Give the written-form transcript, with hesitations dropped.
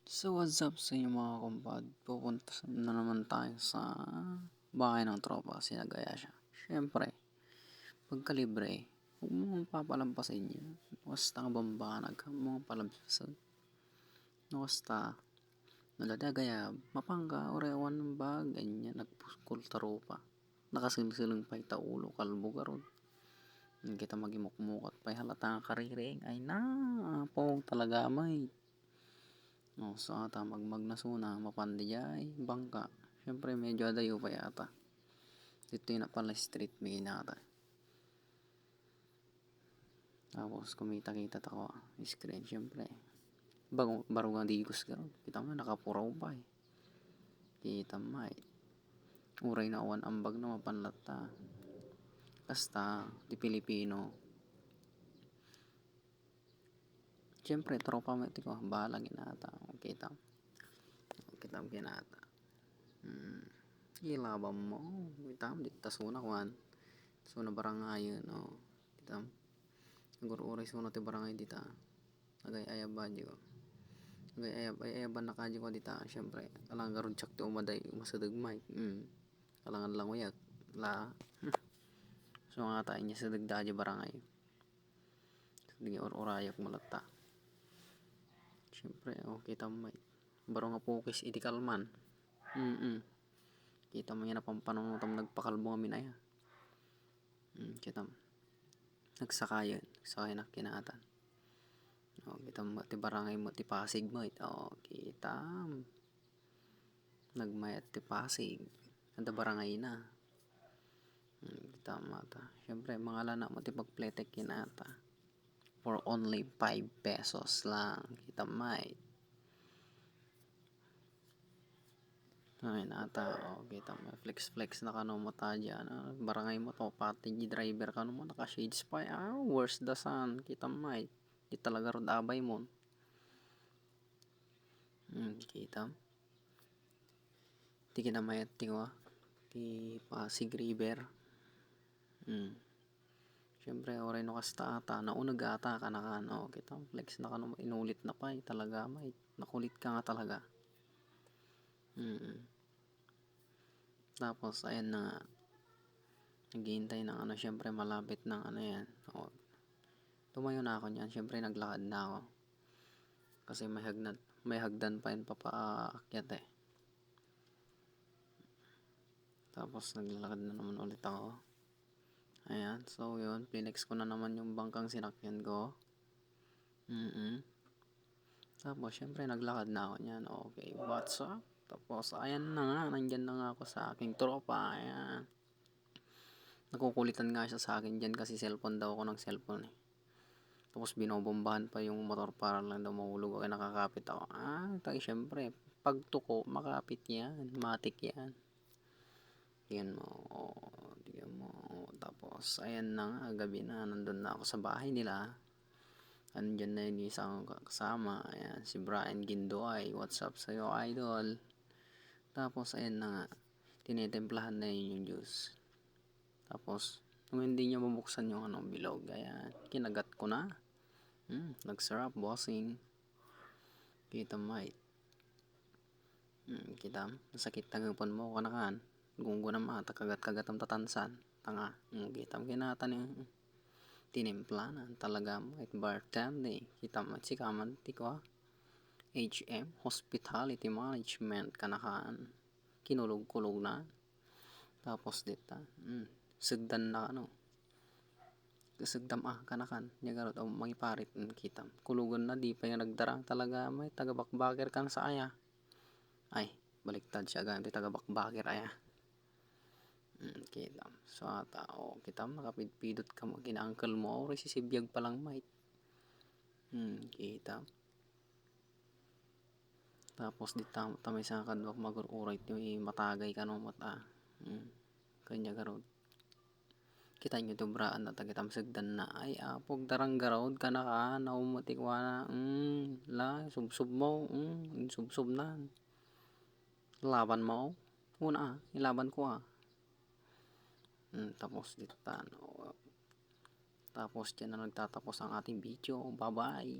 So what's up sa inyo mga kumpad? Pupunta na naman tayo sa bahay ng tropa, sinagaya siya. Siyempre, pagkalibre, huwag mo papalampasin yun. Basta ang bambanag, huwag mo palampasin. Basta, naladagaya, mapangka, orewan ng bag, ganyan, nagkultaro pa. Nakasilsiling pa itaulo, kalbo karon. Hindi kita magimukmukat pa halata nga kariring. Ay na, pong talaga may. No, so ata magmagnasuna, mapandi ay bangka. Siyempre medyo adayo pa yata. Dito na pala street may nata. Tapos kumita-kita ako, screen siyempre. Barugang digos ka. Kita mo nakapuraw pa eh. Kita mo eh. Uray na awan ambag na mapanlata. Basta, di Pilipino. Siyempre, tropa mo ito ko. Bahala ginata. Kita mo. Kita mo ginata. Ilabang mo. Kita mo. Dito tasuna kwan. Tasuna barangayon. Kita mo. Naguro-uray suna ti barangay dita. Agay-ayab ba di ko. Agay-ayaban na kadyo ko dita. Siyempre. Alang garun tsak ti umaday. Masadagmay. Alangan lang uyak. La. So nga tayo niya sa dagdaja barangay. Hindi urayak malata. Siyempre. Kita mo may. Baro nga pukis iti kalman. Kita mo yan na pampanunutam nagpakalbo nga minaya. Kita mo. Nagsakayan. Nagsakayan na kinatan. Kita mo ti barangay mo ti Pasig mo. Kita mo. Nagmayat ti Pasig. Anda barangay na. Kita mo ata. Siyempre mga lana mo ti pagpletek kinata. For only 5 pesos lang. Kita mo may. Ay nata. Kita mo. Flex na kano mo ta dyan. Barangay mo to. Pati di driver kano mo. Naka shades pa. Worse the sun. Kita mo may. Di talaga rod abay mo. Kita mo. Di kinamayat ti ko. Ti Pasig River. Siyempre oray no kasta ata. Naunag ata ka na ka. Kita mo. Flex na kano mo. Inulit na pa. Talaga may. Nakulit ka nga talaga. Tapos ayan na nga. Naghihintay ng siyempre malapit ng yan. Tumayo na ako niyan. Siyempre naglakad na ako. Kasi may hagdan pa yun papaakyat eh. Tapos naglalakad na naman ulit ako. Ayan. So yun. Plinex ko na naman yung bangkang sinakyan ko. Tapos siyempre naglakad na ako niyan. Okay. What's up? Tapos ayan na nga. Nandyan na nga ako sa aking tropa. Ayan. Nakukulitan nga siya sa akin dyan kasi cellphone daw ako ng cellphone eh. Tapos binobombahan pa yung motor para lang daw mahulog. Okay, nakakapit ako. Tayo syempre. Pagtuko, makapit yan. Matik yan. Tingnan mo. Tingnan mo. Tapos, ayan na nga. Gabi na. Nandun na ako sa bahay nila. Andyan na yung isang kasama. Ayan, si Brian Gindoay. What's up sa'yo, idol? Tapos, ayan na nga. Tinitemplahan na yun yung juice. Tapos, kung hindi niya mabuksan yung bilog, ayan, kinagat ko na. Nagsarap, bossing. Kita mate. Kita, nasakit tagapan mo kanakan. Gunggo na mata, kagat-kagat ang tatansan. Tanga, kita mo kinatan yung tinimplanan. Talaga mo, at bartending. Kita mo, sikaman, tiko HM, Hospitality Management, kanakaan. Kinulog-kulog na. Tapos dito, sugdan na sugdam kanakan niya garot mangiparit kita kulugan na di pa yung nagdarang talaga may tagabakbaker kan sa aya ay baliktad siya ganti tagabakbaker aya kita so ata kita nakapidpidot ka mo kina-uncle mo o sisibiyag pa lang mate kita tapos di tamay sa kadwak magururay ti matagay ka no mata kanya garot kita nyo to braan na tagitamsagdan na ay apog darang garod ka na ka naumutikwa na subsub mo subsub na laban mo una ilaban ko tapos dito tapos dyan na nagtatapos ang ating video. Bye bye.